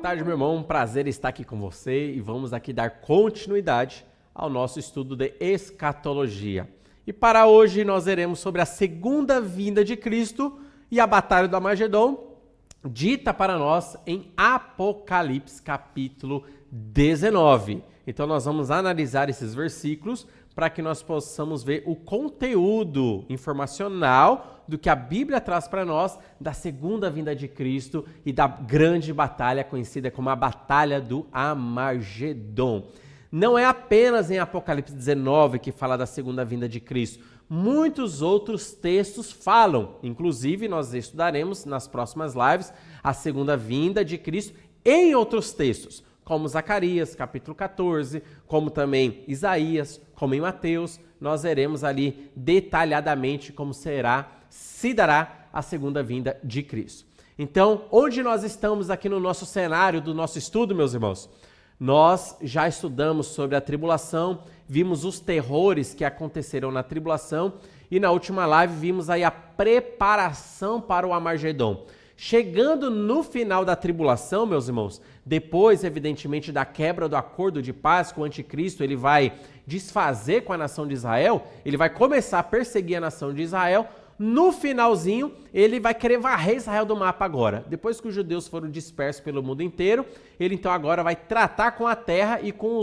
tarde, meu irmão. Um prazer estar aqui com você e vamos aqui dar continuidade ao nosso estudo de escatologia. E para hoje nós veremos sobre a segunda vinda de Cristo e a batalha do Armagedon, dita para nós em Apocalipse capítulo 19. Então nós vamos analisar esses versículos para que nós possamos ver o conteúdo informacional do que a Bíblia traz para nós da segunda vinda de Cristo e da grande batalha conhecida como a Batalha do Armagedon. Não é apenas em Apocalipse 19 que fala da segunda vinda de Cristo. Muitos outros textos falam. Inclusive, nós estudaremos nas próximas lives a segunda vinda de Cristo em outros textos, como Zacarias, capítulo 14, como também Isaías, como em Mateus. Nós veremos ali detalhadamente como se dará a segunda vinda de Cristo. Então, onde nós estamos aqui no nosso cenário do nosso estudo, meus irmãos? Nós já estudamos sobre a tribulação, vimos os terrores que aconteceram na tribulação e na última live vimos aí a preparação para o Armagedon. Chegando no final da tribulação, meus irmãos, depois, evidentemente, da quebra do acordo de paz com o anticristo, ele vai desfazer com a nação de Israel, ele vai começar a perseguir a nação de Israel. No finalzinho, ele vai querer varrer Israel do mapa agora. Depois que os judeus foram dispersos pelo mundo inteiro, ele então agora vai tratar com a terra e com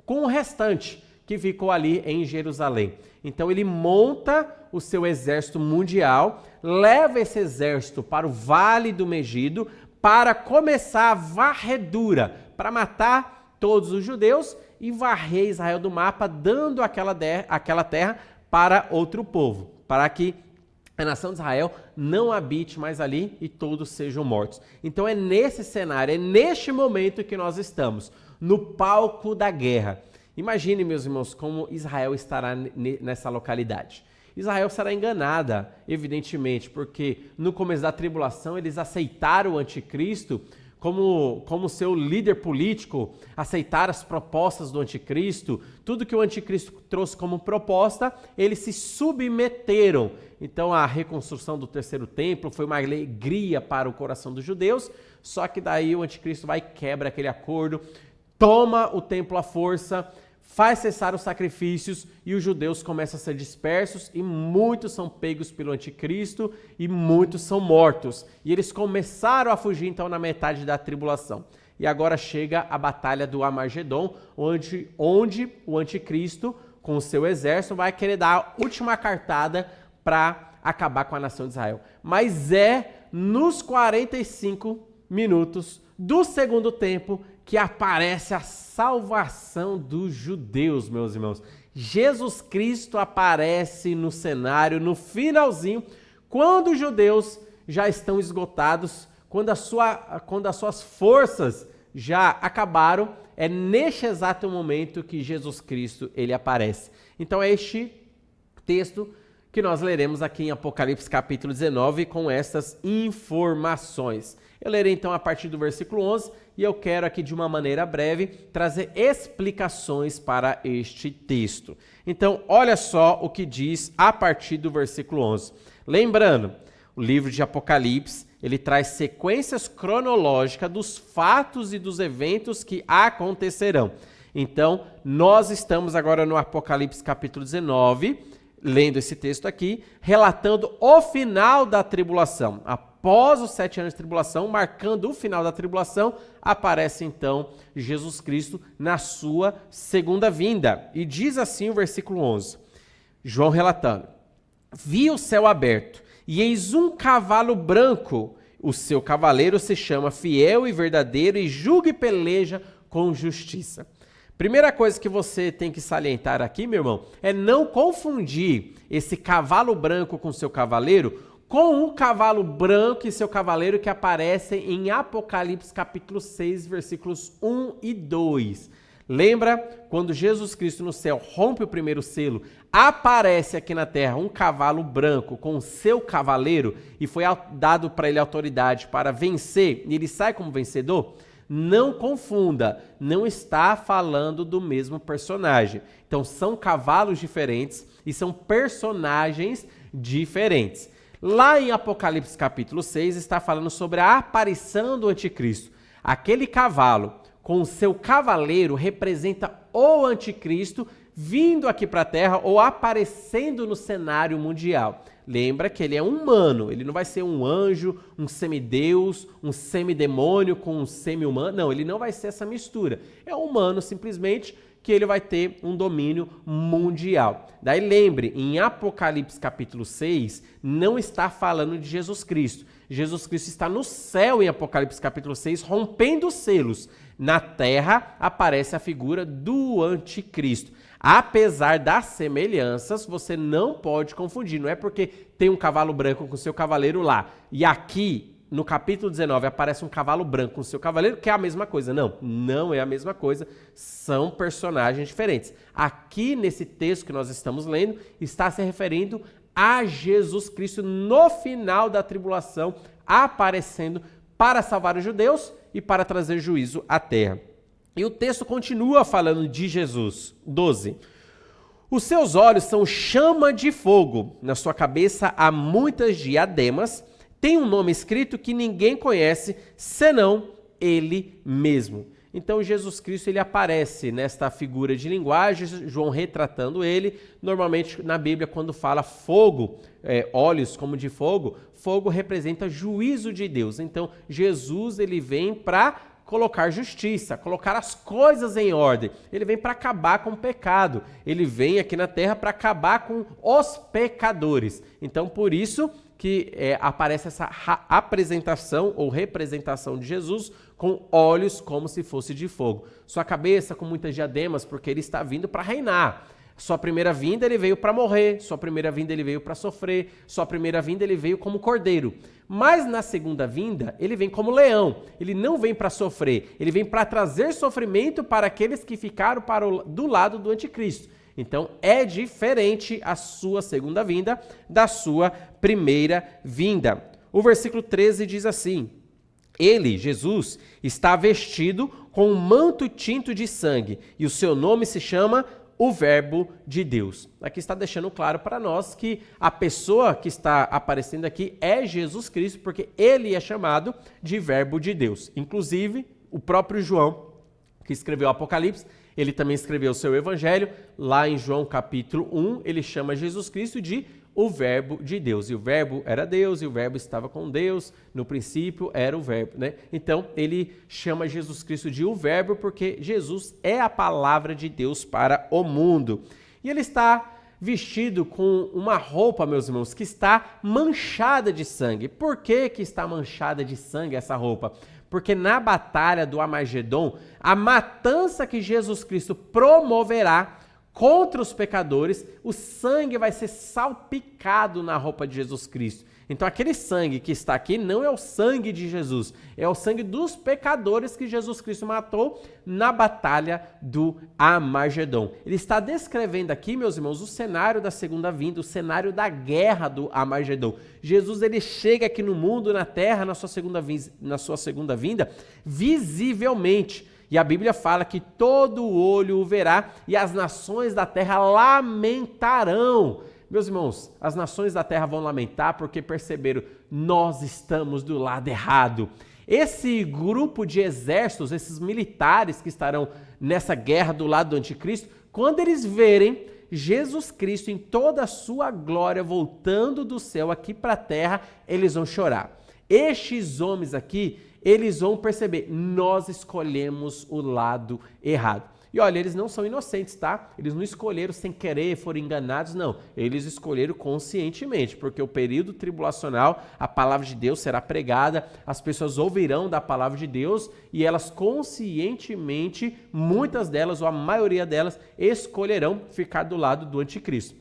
o restante que ficou ali em Jerusalém. Então ele monta o seu exército mundial, leva esse exército para o Vale do Megido para começar a varredura, para matar todos os judeus e varrer Israel do mapa, dando aquela terra para outro povo, para que a nação de Israel não habite mais ali e todos sejam mortos. Então é nesse cenário, é neste momento que nós estamos, no palco da guerra. Imagine, meus irmãos, como Israel estará nessa localidade. Israel será enganada, evidentemente, porque no começo da tribulação eles aceitaram o anticristo como seu líder político, aceitaram as propostas do anticristo, tudo que o anticristo trouxe como proposta, eles se submeteram. Então a reconstrução do terceiro templo foi uma alegria para o coração dos judeus, só que daí o anticristo vai e quebra aquele acordo, toma o templo à força, faz cessar os sacrifícios e os judeus começam a ser dispersos e muitos são pegos pelo anticristo e muitos são mortos. E eles começaram a fugir então na metade da tribulação. E agora chega a batalha do Armagedon, onde o anticristo com o seu exército vai querer dar a última cartada para acabar com a nação de Israel. Mas é nos 45 minutos do segundo tempo que aparece a salvação dos judeus, meus irmãos. Jesus Cristo aparece no cenário, no finalzinho, quando os judeus já estão esgotados, quando as suas forças já acabaram, é neste exato momento que Jesus Cristo ele aparece. Então é este texto que nós leremos aqui em Apocalipse capítulo 19 com essas informações. Eu lerei então a partir do versículo 11 e eu quero aqui de uma maneira breve trazer explicações para este texto. Então, olha só o que diz a partir do versículo 11. Lembrando, o livro de Apocalipse, ele traz sequências cronológicas dos fatos e dos eventos que acontecerão. Então, nós estamos agora no Apocalipse capítulo 19, lendo esse texto aqui, relatando o final da tribulação. Após os 7 anos de tribulação, marcando o final da tribulação, aparece então Jesus Cristo na sua segunda vinda. E diz assim o versículo 11, João relatando: Vi o céu aberto, e eis um cavalo branco. O seu cavaleiro se chama Fiel e Verdadeiro, e julga e peleja com justiça. Primeira coisa que você tem que salientar aqui, meu irmão, é não confundir esse cavalo branco com seu cavaleiro com o cavalo branco e seu cavaleiro que aparecem em Apocalipse capítulo 6, versículos 1 e 2. Lembra quando Jesus Cristo no céu rompe o primeiro selo, aparece aqui na terra um cavalo branco com o seu cavaleiro e foi dado para ele autoridade para vencer e ele sai como vencedor? Não confunda, não está falando do mesmo personagem. Então são cavalos diferentes e são personagens diferentes. Lá em Apocalipse capítulo 6 está falando sobre a aparição do anticristo. Aquele cavalo com o seu cavaleiro representa o anticristo vindo aqui para a Terra ou aparecendo no cenário mundial. Lembra que ele é humano, ele não vai ser um anjo, um semideus, um semidemônio com um semi-humano. Não, ele não vai ser essa mistura. É humano simplesmente, que ele vai ter um domínio mundial. Daí lembre, em Apocalipse capítulo 6, não está falando de Jesus Cristo. Jesus Cristo está no céu em Apocalipse capítulo 6, rompendo os selos. Na terra aparece a figura do anticristo. Apesar das semelhanças, você não pode confundir. Não é porque tem um cavalo branco com seu cavaleiro lá e aqui no capítulo 19 aparece um cavalo branco com seu cavaleiro que é a mesma coisa. Não, não é a mesma coisa. São personagens diferentes. Aqui nesse texto que nós estamos lendo está se referindo a Jesus Cristo no final da tribulação, aparecendo para salvar os judeus e para trazer juízo à terra. E o texto continua falando de Jesus. 12. Os seus olhos são chama de fogo, na sua cabeça há muitas diademas, tem um nome escrito que ninguém conhece, senão ele mesmo. Então Jesus Cristo ele aparece nesta figura de linguagem, João retratando ele. Normalmente na Bíblia quando fala fogo, olhos como de fogo, fogo representa juízo de Deus. Então Jesus ele vem para colocar justiça, colocar as coisas em ordem. Ele vem para acabar com o pecado. Ele vem aqui na terra para acabar com os pecadores. Então por isso que aparece essa apresentação ou representação de Jesus com olhos como se fosse de fogo. Sua cabeça com muitas diademas, porque ele está vindo para reinar. Sua primeira vinda ele veio para morrer, sua primeira vinda ele veio para sofrer, sua primeira vinda ele veio como cordeiro. Mas na segunda vinda ele vem como leão, ele não vem para sofrer, ele vem para trazer sofrimento para aqueles que ficaram do lado do anticristo. Então é diferente a sua segunda vinda da sua primeira vinda. O versículo 13 diz assim: ele, Jesus, está vestido com um manto tinto de sangue e o seu nome se chama o Verbo de Deus. Aqui está deixando claro para nós que a pessoa que está aparecendo aqui é Jesus Cristo, porque ele é chamado de Verbo de Deus. Inclusive, o próprio João, que escreveu o Apocalipse, ele também escreveu o seu evangelho. Lá em João capítulo 1, ele chama Jesus Cristo de o Verbo de Deus. E o Verbo era Deus, e o Verbo estava com Deus. No princípio era o Verbo, né? Então, ele chama Jesus Cristo de o Verbo porque Jesus é a palavra de Deus para o mundo. E ele está vestido com uma roupa, meus irmãos, que está manchada de sangue. Por que que está manchada de sangue essa roupa? Porque na batalha do Armagedon, a matança que Jesus Cristo promoverá contra os pecadores, o sangue vai ser salpicado na roupa de Jesus Cristo. Então aquele sangue que está aqui não é o sangue de Jesus, é o sangue dos pecadores que Jesus Cristo matou na batalha do Armagedon. Ele está descrevendo aqui, meus irmãos, o cenário da segunda vinda, o cenário da guerra do Armagedon. Jesus ele chega aqui no mundo, na terra, na sua segunda vinda, visivelmente. E a Bíblia fala que todo olho o verá e as nações da terra lamentarão. Meus irmãos, as nações da terra vão lamentar porque perceberam, nós estamos do lado errado. Esse grupo de exércitos, esses militares que estarão nessa guerra do lado do anticristo, quando eles verem Jesus Cristo em toda a sua glória voltando do céu aqui para a terra, eles vão chorar. Estes homens aqui, eles vão perceber, nós escolhemos o lado errado. E olha, eles não são inocentes, tá? Eles não escolheram sem querer, foram enganados, não. Eles escolheram conscientemente, porque o período tribulacional, a palavra de Deus será pregada, as pessoas ouvirão da palavra de Deus e elas conscientemente, muitas delas ou a maioria delas, escolherão ficar do lado do anticristo.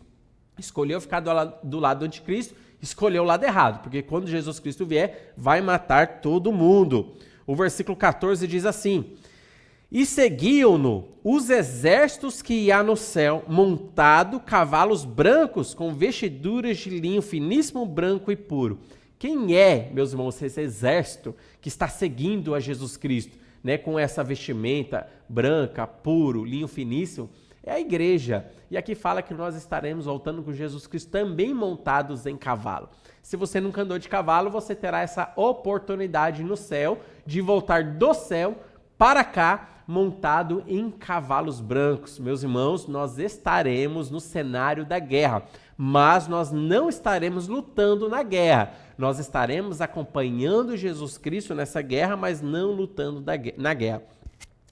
Escolheu ficar do lado do anticristo, escolheu o lado errado, porque quando Jesus Cristo vier, vai matar todo mundo. O versículo 14 diz assim: e seguiam-no os exércitos que há no céu, montado cavalos brancos com vestiduras de linho finíssimo, branco e puro. Quem é, meus irmãos, esse exército que está seguindo a Jesus Cristo, né, com essa vestimenta branca, puro, linho finíssimo? é a igreja. E aqui fala que nós estaremos voltando com Jesus Cristo também montados em cavalo. Se você nunca andou de cavalo, você terá essa oportunidade no céu de voltar do céu para cá montado em cavalos brancos. Meus irmãos, nós estaremos no cenário da guerra, mas nós não estaremos lutando na guerra. Nós estaremos acompanhando Jesus Cristo nessa guerra, mas não lutando na guerra.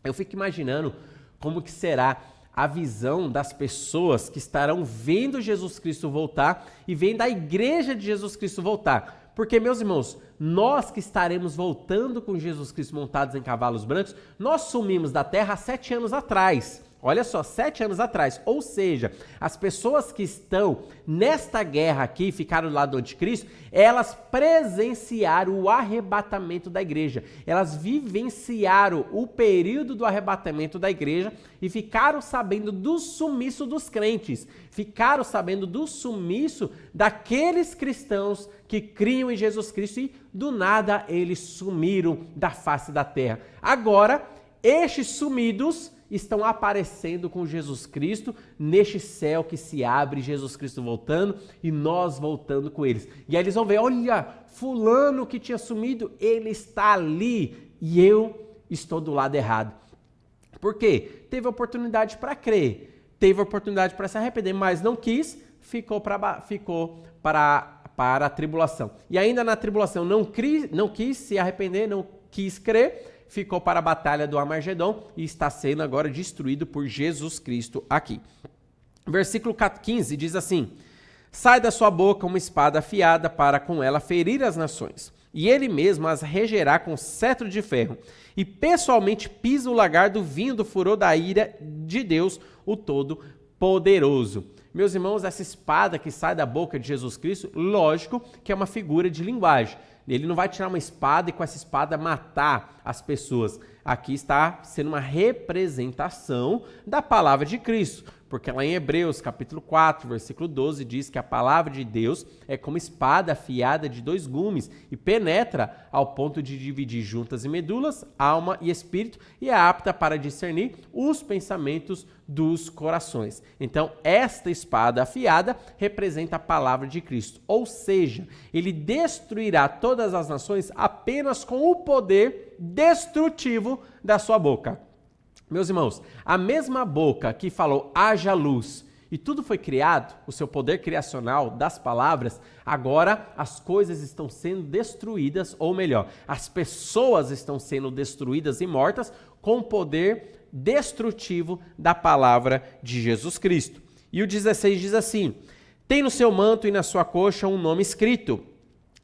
Eu fico imaginando como que será a visão das pessoas que estarão vendo Jesus Cristo voltar e vendo a igreja de Jesus Cristo voltar. Porque, meus irmãos, nós que estaremos voltando com Jesus Cristo montados em cavalos brancos, nós sumimos da terra há 7 anos atrás. Olha só, 7 anos atrás. Ou seja, as pessoas que estão nesta guerra aqui, ficaram do lado do anticristo, elas presenciaram o arrebatamento da igreja. Elas vivenciaram o período do arrebatamento da igreja e ficaram sabendo do sumiço dos crentes. Ficaram sabendo do sumiço daqueles cristãos que criam em Jesus Cristo e do nada eles sumiram da face da terra. Agora, estes sumidos estão aparecendo com Jesus Cristo neste céu que se abre, Jesus Cristo voltando e nós voltando com eles. E aí eles vão ver, olha, fulano que tinha sumido, ele está ali e eu estou do lado errado. Por quê? Teve oportunidade para crer, teve oportunidade para se arrepender, mas não quis, ficou para a tribulação. E ainda na tribulação não quis se arrepender, não quis crer, ficou para a batalha do Armagedon e está sendo agora destruído por Jesus Cristo aqui. Versículo 15 diz assim: sai da sua boca uma espada afiada para com ela ferir as nações, e ele mesmo as regerá com cetro de ferro, e pessoalmente pisa o lagar do vinho do furor da ira de Deus, o Todo-Poderoso. Meus irmãos, essa espada que sai da boca de Jesus Cristo, lógico que é uma figura de linguagem. Ele não vai tirar uma espada e com essa espada matar as pessoas. Aqui está sendo uma representação da palavra de Cristo, porque lá em Hebreus capítulo 4, versículo 12, diz que a palavra de Deus é como espada afiada de 2 gumes e penetra ao ponto de dividir juntas e medulas, alma e espírito, e é apta para discernir os pensamentos dos corações. Então, esta espada afiada representa a palavra de Cristo, ou seja, ele destruirá todas as nações apenas com o poder destrutivo da sua boca. Meus irmãos, a mesma boca que falou haja luz e tudo foi criado, o seu poder criacional das palavras, agora as coisas estão sendo destruídas, ou melhor, as pessoas estão sendo destruídas e mortas com o poder destrutivo da palavra de Jesus Cristo. E o 16 diz assim: tem no seu manto e na sua coxa um nome escrito,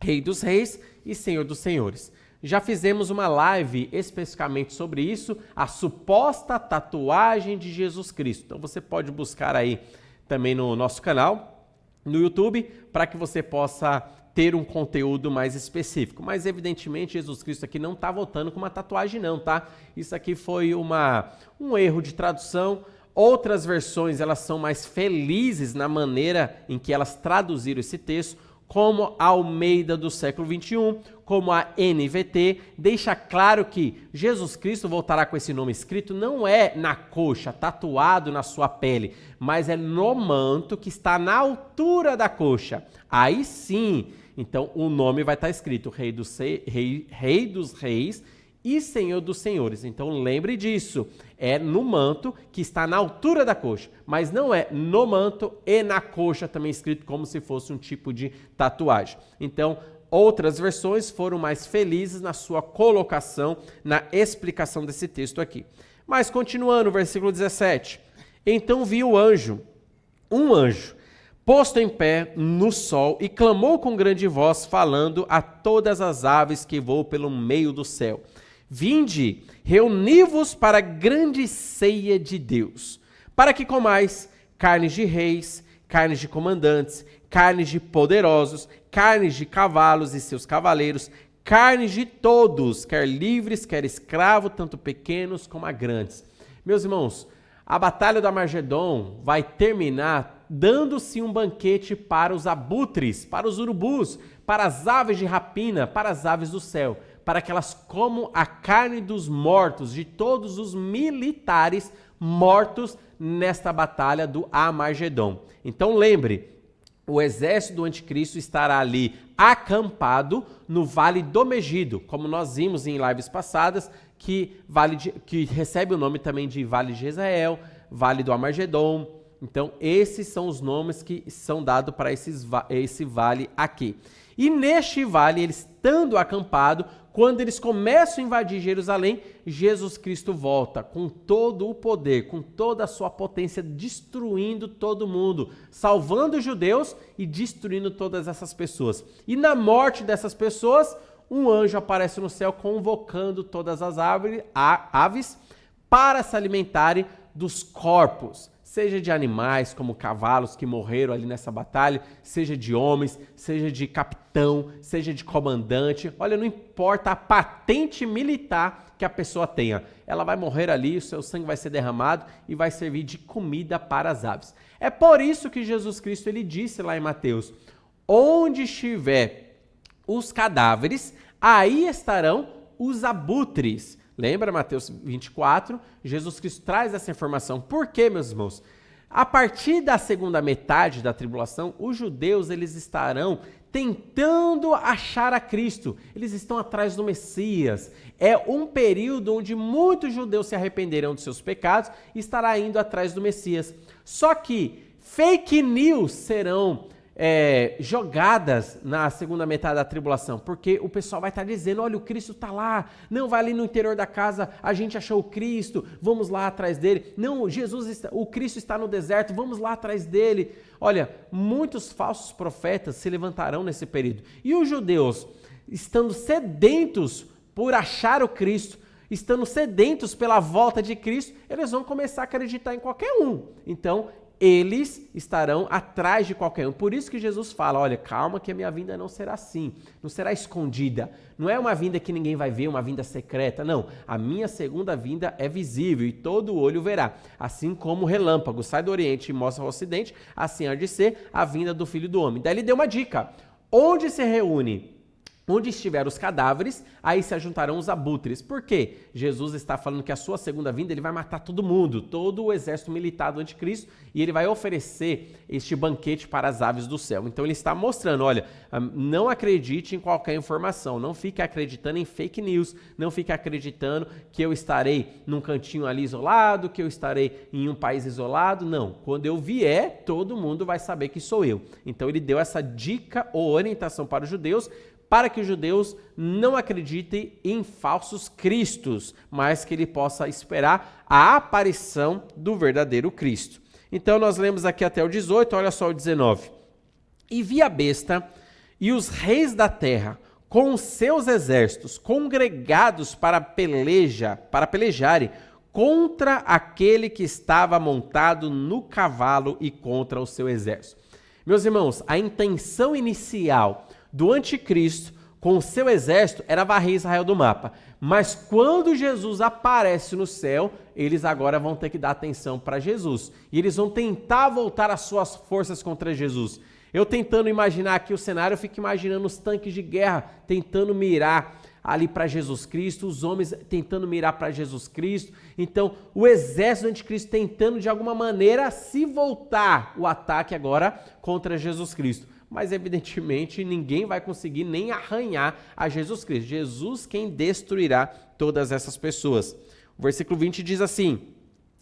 Rei dos Reis e Senhor dos Senhores. Já fizemos uma live especificamente sobre isso, a suposta tatuagem de Jesus Cristo. Então você pode buscar aí também no nosso canal, no YouTube, para que você possa ter um conteúdo mais específico. Mas evidentemente Jesus Cristo aqui não está voltando com uma tatuagem não, tá? Isso aqui foi um erro de tradução. Outras versões elas são mais felizes na maneira em que elas traduziram esse texto, como a Almeida do século 21, como a NVT, deixa claro que Jesus Cristo voltará com esse nome escrito não é na coxa, tatuado na sua pele, mas é no manto que está na altura da coxa. Aí sim, então o nome vai estar escrito Rei dos Reis e Senhor dos Senhores. Então lembre disso, é no manto que está na altura da coxa, mas não é no manto e na coxa também escrito como se fosse um tipo de tatuagem. Então, outras versões foram mais felizes na sua colocação, na explicação desse texto aqui. Mas continuando, versículo 17. Então vi um anjo, posto em pé no sol e clamou com grande voz, falando a todas as aves que voam pelo meio do céu: vinde, reuni-vos para a grande ceia de Deus, para que comais carnes de reis, carnes de comandantes, carnes de poderosos, carnes de cavalos e seus cavaleiros, carnes de todos, quer livres, quer escravos, tanto pequenos como grandes. Meus irmãos, a batalha do Armagedon vai terminar dando-se um banquete para os abutres, para os urubus, para as aves de rapina, para as aves do céu, para que elas comam a carne dos mortos, de todos os militares mortos nesta batalha do Armagedon. Então lembre, o exército do anticristo estará ali acampado no Vale do Megido, como nós vimos em lives passadas, que recebe o nome também de Vale de Jezreel, Vale do Armagedon. Então, esses são os nomes que são dados para esse vale aqui. E neste vale, ele estando acampado, quando eles começam a invadir Jerusalém, Jesus Cristo volta com todo o poder, com toda a sua potência, destruindo todo mundo, salvando os judeus e destruindo todas essas pessoas. E na morte dessas pessoas, um anjo aparece no céu convocando todas as aves para se alimentarem dos corpos, seja de animais como cavalos que morreram ali nessa batalha, seja de homens, seja de capitão, seja de comandante. Olha, não importa a patente militar que a pessoa tenha, ela vai morrer ali, o seu sangue vai ser derramado e vai servir de comida para as aves. É por isso que Jesus Cristo ele disse lá em Mateus: onde estiver os cadáveres, aí estarão os abutres. Lembra Mateus 24? Jesus Cristo traz essa informação. Por quê, meus irmãos? A partir da segunda metade da tribulação, os judeus eles estarão tentando achar a Cristo. Eles estão atrás do Messias. É um período onde muitos judeus se arrependerão dos seus pecados e estará indo atrás do Messias. Só que fake news serão jogadas na segunda metade da tribulação, porque o pessoal vai estar dizendo: olha, o Cristo está lá, não, vai ali no interior da casa, a gente achou o Cristo, vamos lá atrás dele, não, o Cristo está no deserto, vamos lá atrás dele. Olha, muitos falsos profetas se levantarão nesse período, e os judeus, estando sedentos por achar o Cristo, estando sedentos pela volta de Cristo, eles vão começar a acreditar em qualquer um. Então, eles estarão atrás de qualquer um. Por isso que Jesus fala: olha, calma que a minha vinda não será assim, não será escondida. Não é uma vinda que ninguém vai ver, uma vinda secreta. Não, a minha segunda vinda é visível e todo olho verá. Assim como o relâmpago sai do Oriente e mostra ao Ocidente, assim há de ser a vinda do Filho do Homem. Daí ele deu uma dica: onde se reúne? Onde estiver os cadáveres, aí se ajuntarão os abutres. Por quê? Jesus está falando que a sua segunda vinda ele vai matar todo mundo, todo o exército militar do anticristo, e ele vai oferecer este banquete para as aves do céu. Então ele está mostrando: olha, não acredite em qualquer informação, não fique acreditando em fake news, não fique acreditando que eu estarei num cantinho ali isolado, que eu estarei em um país isolado. Não, quando eu vier, todo mundo vai saber que sou eu. Então ele deu essa dica ou orientação para os judeus, para que os judeus não acreditem em falsos cristos, mas que ele possa esperar a aparição do verdadeiro Cristo. Então nós lemos aqui até o 18, olha só o 19. E vi a besta e os reis da terra com os seus exércitos congregados para pelejarem contra aquele que estava montado no cavalo e contra o seu exército. Meus irmãos, a intenção inicial do anticristo com o seu exército era varrer Israel do mapa. Mas quando Jesus aparece no céu, eles agora vão ter que dar atenção para Jesus. E eles vão tentar voltar as suas forças contra Jesus. Eu tentando imaginar aqui o cenário, eu fico imaginando os tanques de guerra tentando mirar ali para Jesus Cristo, os homens tentando mirar para Jesus Cristo. Então, o exército do anticristo tentando de alguma maneira se voltar o ataque agora contra Jesus Cristo. Mas, evidentemente, ninguém vai conseguir nem arranhar a Jesus Cristo. Jesus quem destruirá todas essas pessoas. O versículo 20 diz assim: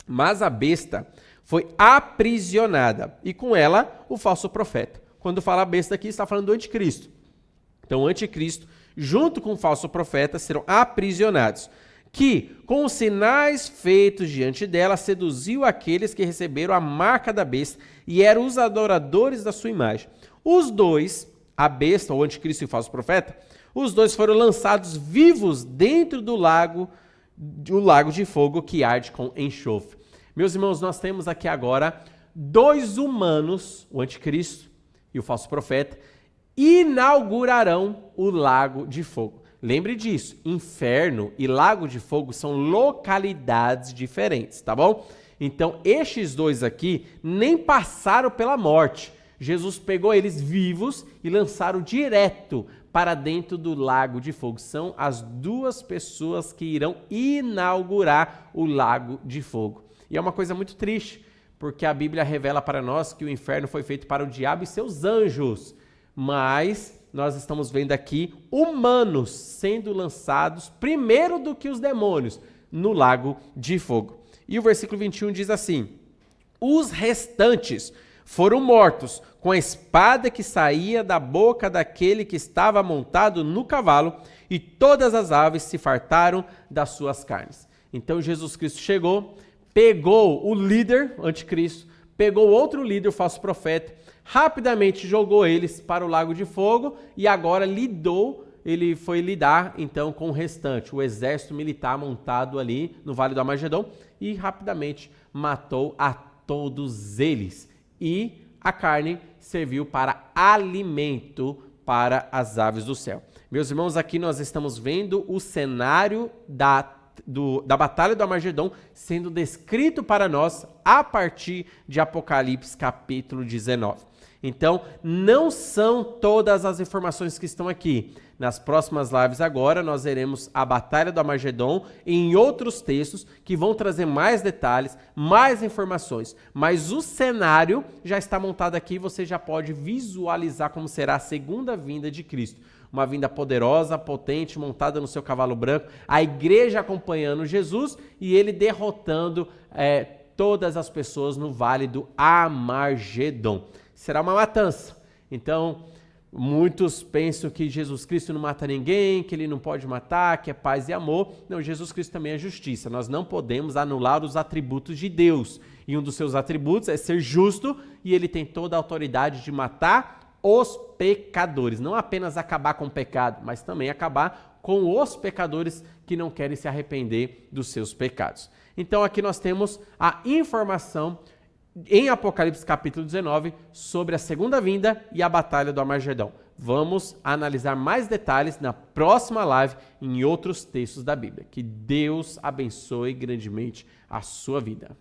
mas a besta foi aprisionada, e com ela o falso profeta. Quando fala besta aqui, está falando do anticristo. Então, o anticristo, junto com o falso profeta, serão aprisionados, que, com os sinais feitos diante dela, seduziu aqueles que receberam a marca da besta e eram os adoradores da sua imagem. Os dois, a besta, o anticristo e o falso profeta, os dois foram lançados vivos dentro do lago de fogo que arde com enxofre. Meus irmãos, nós temos aqui agora dois humanos, o anticristo e o falso profeta, inaugurarão o lago de fogo. Lembre disso, inferno e lago de fogo são localidades diferentes, tá bom? Então, estes dois aqui nem passaram pela morte. Jesus pegou eles vivos e lançaram direto para dentro do lago de fogo. São as duas pessoas que irão inaugurar o lago de fogo. E é uma coisa muito triste, porque a Bíblia revela para nós que o inferno foi feito para o diabo e seus anjos, mas nós estamos vendo aqui humanos sendo lançados primeiro do que os demônios no lago de fogo. E o versículo 21 diz assim: os restantes foram mortos com a espada que saía da boca daquele que estava montado no cavalo, e todas as aves se fartaram das suas carnes. Então Jesus Cristo chegou, pegou o líder, anticristo, pegou outro líder, o falso profeta, rapidamente jogou eles para o lago de fogo e agora ele foi lidar então com o restante, o exército militar montado ali no Vale do Armagedon, e rapidamente matou a todos eles. E a carne serviu para alimento para as aves do céu. Meus irmãos, aqui nós estamos vendo o cenário da Batalha do Armagedon sendo descrito para nós a partir de Apocalipse capítulo 19. Então, não são todas as informações que estão aqui. Nas próximas lives agora, nós veremos a Batalha do Armagedon em outros textos que vão trazer mais detalhes, mais informações. Mas o cenário já está montado aqui e você já pode visualizar como será a segunda vinda de Cristo. Uma vinda poderosa, potente, montada no seu cavalo branco, a igreja acompanhando Jesus e ele derrotando todas as pessoas no Vale do Armagedon. Será uma matança. Então, muitos pensam que Jesus Cristo não mata ninguém, que ele não pode matar, que é paz e amor. Não, Jesus Cristo também é justiça. Nós não podemos anular os atributos de Deus. E um dos seus atributos é ser justo, e ele tem toda a autoridade de matar os pecadores. Não apenas acabar com o pecado, mas também acabar com os pecadores que não querem se arrepender dos seus pecados. Então aqui nós temos a informação em Apocalipse capítulo 19 sobre a segunda vinda e a Batalha do Armagedon. Vamos analisar mais detalhes na próxima live em outros textos da Bíblia. Que Deus abençoe grandemente a sua vida.